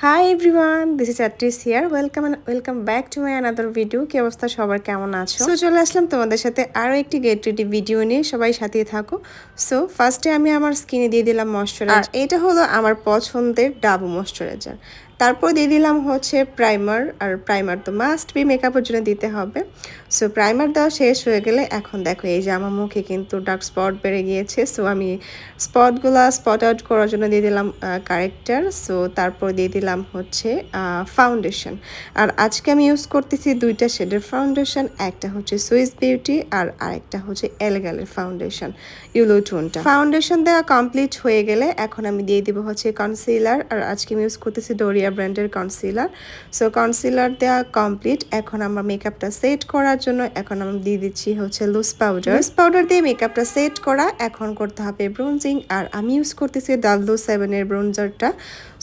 High everyone, this is অ্যাট্রিস here. Welcome back to my another video. কি অবস্থা সবার, কেমন আছো? সো চলে আসলাম তোমাদের সাথে আরও একটি গেট রেডি ভিডিও নিয়ে, সবাই সাথে থাকো। সো ফার্স্টে আমি আমার স্কিনে দিয়ে দিলাম ময়শ্চারাইজার, আর এটা হলো আমার পছন্দের ডাবু ময়শ্চারাইজার। তারপর দিয়ে দিলাম হচ্ছে প্রাইমার, আর প্রাইমার তো মাস্ট বি মেকআপের জন্য দিতে হবে। সো প্রাইমার দেওয়া শেষ হয়ে গেলে এখন দেখো এই যে আমার মুখে কিন্তু ডার্ক স্পট বেড়ে গিয়েছে। সো আমি স্পটগুলো স্পট আউট করার জন্য দিয়ে দিলাম কারেক্টার। সো তারপর দিয়ে দিলাম হচ্ছে ফাউন্ডেশন। আর আজকে আমি ইউজ করতেছি দুইটা শেডের ফাউন্ডেশন, একটা হচ্ছে সুইস বিউটি আর আরেকটা হচ্ছে এলেগালের ফাউন্ডেশন, ইউলো টোনটা। ফাউন্ডেশন দেওয়া কমপ্লিট হয়ে গেলে এখন আমি দিয়ে দিব হচ্ছে কনসিলার, আর আজকে আমি ইউজ করতেছি ডোরিয়া ব্র্যান্ডের কনসিলার। সো কনসিলার দেওয়া কমপ্লিট। এখন আমার মেকআপটা সেট করার জন্য এখন আমি দিয়ে দিচ্ছি হচ্ছে লুজ পাউডার। লুজ পাউডার দিয়ে মেকআপটা সেট করা, এখন করতে হবে ব্রোনজিং, আর আমি ইউজ করতেছি W7 এর ব্রোনজারটা।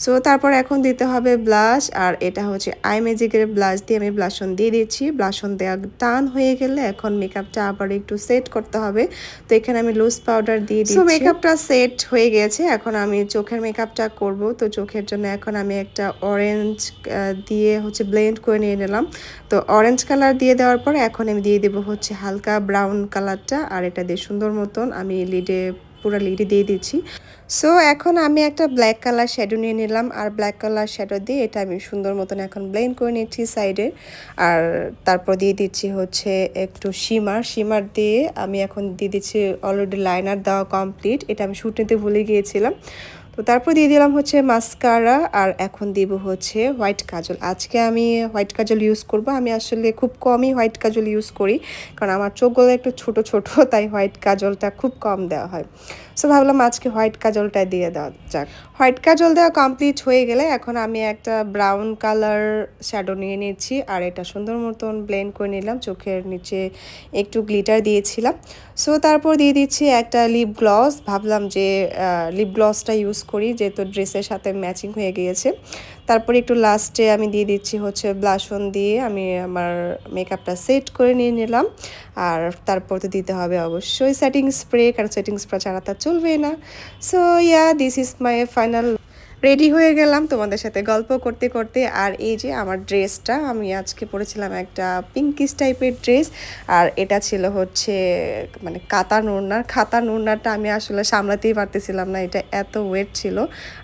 সো তারপর এখন দিতে হবে ব্লাশ, আর এটা হচ্ছে আই ম্যাজিকের ব্লাশ দিয়ে আমি ব্লাশন দিয়ে দিচ্ছি। ব্লাশন দেওয়া টান হয়ে গেলে এখন মেকআপটা আবার একটু সেট করতে হবে। তো এখানে আমি লুজ পাউডার দিয়ে দিচ্ছি। সো মেকআপটা সেট হয়ে গেছে, এখন আমি চোখের মেকআপটা করব। তো চোখের জন্য এখন আমি একটা অরেঞ্জ দিয়ে হচ্ছে ব্লেন্ড করে নিয়ে নিলাম। তো অরেঞ্জ কালার দিয়ে দেওয়ার পর এখন আমি দিয়ে দেবো হচ্ছে হালকা ব্রাউন কালারটা, আর এটা দিয়ে সুন্দর মতন আমি পুরো লিডে দিয়ে দিচ্ছি। সো এখন আমি একটা ব্ল্যাক কালার শ্যাডো নিয়ে নিলাম, আর ব্ল্যাক কালার শ্যাডো দিয়ে এটা আমি সুন্দর মতন এখন ব্লেন্ড করে নিচ্ছি সাইডে। আর তারপর দিয়ে দিচ্ছি হচ্ছে একটু শিমার দিয়ে আমি এখন দিয়ে দিচ্ছি অলরেডি লাইনার দেওয়া কমপ্লিট, এটা আমি শুট নিতে ভুলে গিয়েছিলাম। তো তারপর দিয়ে দিলাম হচ্ছে মাস্কারা, আর এখন দিব হচ্ছে হোয়াইট কাজল। আজকে আমি হোয়াইট কাজল ইউজ করব। আমি আসলে খুব কমই হোয়াইট কাজল ইউজ করি, কারণ আমার চোখগুলো একটু ছোট ছোট, তাই হোয়াইট কাজলটা খুব কম দেওয়া হয়। সো ভাবলাম আজকে হোয়াইট কাজলটা দিয়ে দেওয়া যাক। হোয়াইট কাজল দেওয়া কমপ্লিট হয়ে গেলে এখন আমি একটা ব্রাউন কালার শ্যাডো নিয়ে নিচ্ছি, আর এটা সুন্দর মতন ব্লেন্ড করে নিলাম। চোখের নিচে একটু গ্লিটার দিয়েছিলাম। সো তারপর দিয়ে দিচ্ছি একটা লিপ গ্লস। ভাবলাম যে লিপ গ্লসটা ইউজ করি, যেহেতু ড্রেসের সাথে ম্যাচিং হয়ে গিয়েছে। তারপর একটু লাস্টে আমি দিয়ে দিচ্ছি হচ্ছে ব্লাশন দিয়ে আমি আমার মেকআপটা সেট করে নিয়ে নিলাম। আর তারপর তো দিতে হবে অবশ্যই সেটিং স্প্রে, কারণ সেটিং স্প্রে ছাড়া তা চলবে না। So this is my final. Ready হয়ে গেলাম তোমাদের সাথে গল্প করতে করতে। আর এই যে আমার ড্রেসটা, আমি আজকে পরেছিলাম একটা পিঙ্কিশ টাইপের ড্রেস, আর এটা ছিল হচ্ছে মানে খাতা নোড়নাটা আমি আসলে সামলাতেই পারতেছিলাম না, এটা এত ওয়েট ছিল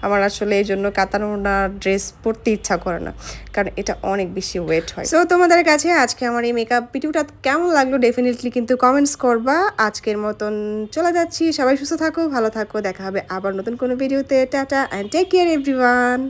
আমার। আসলে এই জন্য কাতা নোড়নার ড্রেস পরতে ইচ্ছা করে না, কারণ এটা অনেক বেশি ওয়েট হয়। সো তোমাদের কাছে আজকে আমার এই মেকআপ ভিডিওটা কেমন লাগলো ডেফিনেটলি কিন্তু কমেন্টস করবা। আজকের মতন চলে যাচ্ছি, সবাই সুস্থ থাকো, ভালো থাকো, দেখা হবে আবার নতুন কোনো ভিডিওতে। Tata and take care everyone.